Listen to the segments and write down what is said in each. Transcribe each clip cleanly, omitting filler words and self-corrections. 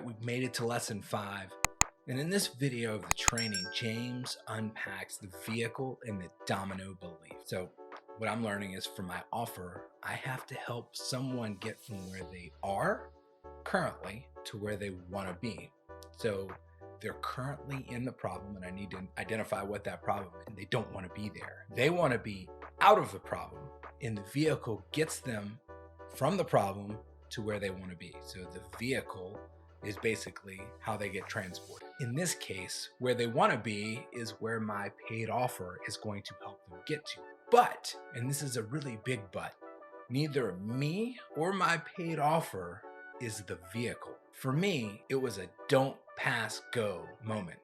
we've made it to lesson 5. And in this video of the training, James unpacks the vehicle and the domino belief. So what I'm learning is from my offer, I have to help someone get from where they are currently to where they want to be. So they're currently in the problem, and I need to identify what that problem is. And they don't want to be there. They want to be out of the problem, and the vehicle gets them from the problem to where they want to be. So the vehicle is basically how they get transported. In this case, where they want to be is where my paid offer is going to help them get to. But, and this is a really big but, neither me or my paid offer is the vehicle. For me, it was a don't pass go moment,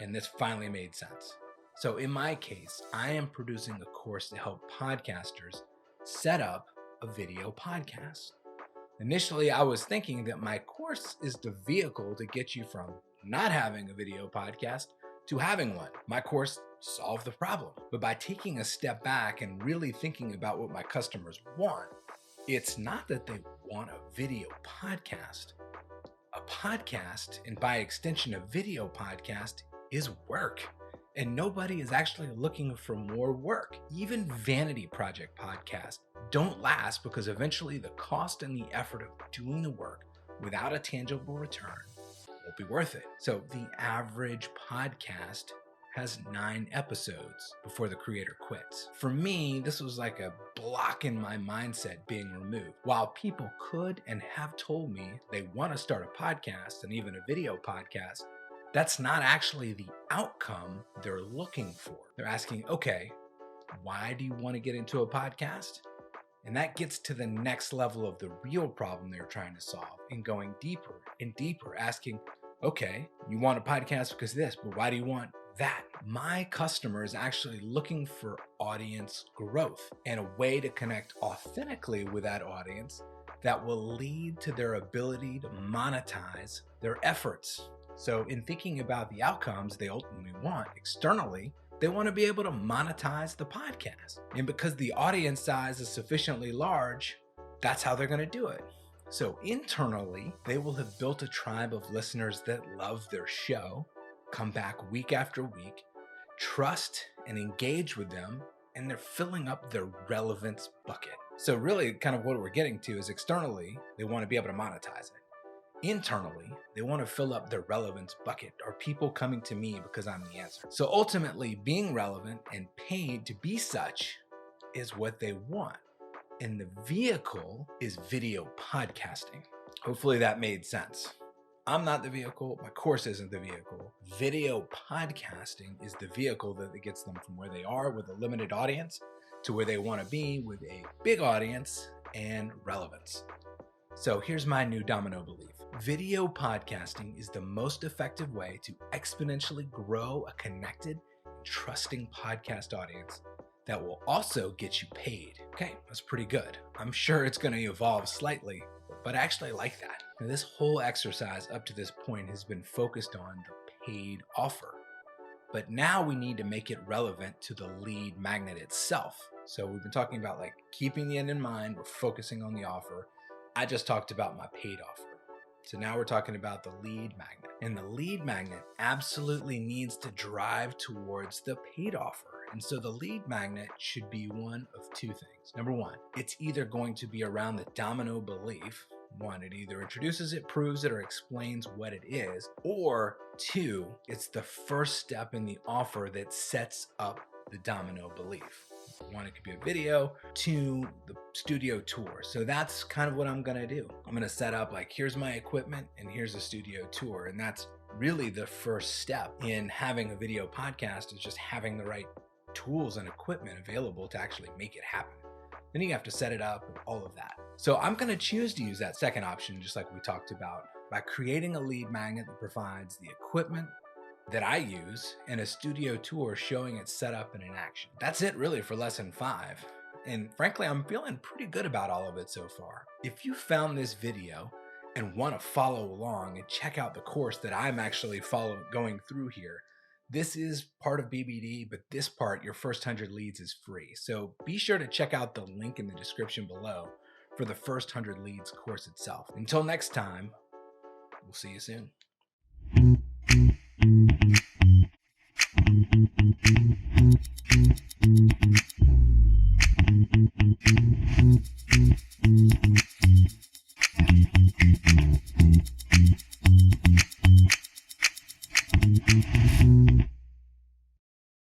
and this finally made sense. So in my case, I am producing a course to help podcasters set up a video podcast. Initially, I was thinking that my course is the vehicle to get you from not having a video podcast to having one. My course solved the problem. But by taking a step back and really thinking about what my customers want, it's not that they want a video podcast. A podcast, and by extension, a video podcast, is work. And nobody is actually looking for more work. Even vanity project podcasts don't last because eventually the cost and the effort of doing the work without a tangible return won't be worth it. So the average podcast has 9 episodes before the creator quits. For me, this was like a block in my mindset being removed. While people could and have told me they want to start a podcast and even a video podcast, that's not actually the outcome they're looking for. They're asking, okay, why do you want to get into a podcast? And that gets to the next level of the real problem they're trying to solve and going deeper and deeper, asking, okay, you want a podcast because of this, but why do you want that? My customer is actually looking for audience growth and a way to connect authentically with that audience that will lead to their ability to monetize their efforts. So in thinking about the outcomes they ultimately want externally, they want to be able to monetize the podcast. And because the audience size is sufficiently large, that's how they're going to do it. So internally, they will have built a tribe of listeners that love their show, come back week after week, trust and engage with them, and they're filling up their relevance bucket. So really kind of what we're getting to is externally, they want to be able to monetize it. Internally, they want to fill up their relevance bucket. Are people coming to me because I'm the answer? So ultimately, being relevant and paid to be such is what they want. And the vehicle is video podcasting. Hopefully that made sense. I'm not the vehicle. My course isn't the vehicle. Video podcasting is the vehicle that gets them from where they are with a limited audience to where they want to be with a big audience and relevance. So here's my new domino belief. Video podcasting is the most effective way to exponentially grow a connected and trusting podcast audience that will also get you paid. Okay, that's pretty good. I'm sure it's going to evolve slightly, but I actually like that. Now, this whole exercise up to this point has been focused on the paid offer, but now we need to make it relevant to the lead magnet itself. So we've been talking about like keeping the end in mind. We're focusing on the offer. I just talked about my paid offer. So now we're talking about the lead magnet. And the lead magnet absolutely needs to drive towards the paid offer. And so the lead magnet should be one of 2 things. Number 1, it's either going to be around the domino belief. 1, it either introduces it, proves it, or explains what it is. Or 2, it's the first step in the offer that sets up the domino belief. 1, it could be a video. 2, the studio tour. So that's kind of what I'm going to do. I'm going to set up like, here's my equipment and here's a studio tour. And that's really the first step in having a video podcast, is just having the right tools and equipment available to actually make it happen. Then you have to set it up and all of that. So I'm going to choose to use that second option, just like we talked about, by creating a lead magnet that provides the equipment that I use and a studio tour showing it set up and in action. That's it really for lesson 5. And frankly, I'm feeling pretty good about all of it so far. If you found this video and want to follow along and check out the course that I'm actually going through here, this is part of BBD, but this part, your first 100 leads, is free. So be sure to check out the link in the description below for the first 100 leads course itself. Until next time, We'll see you soon.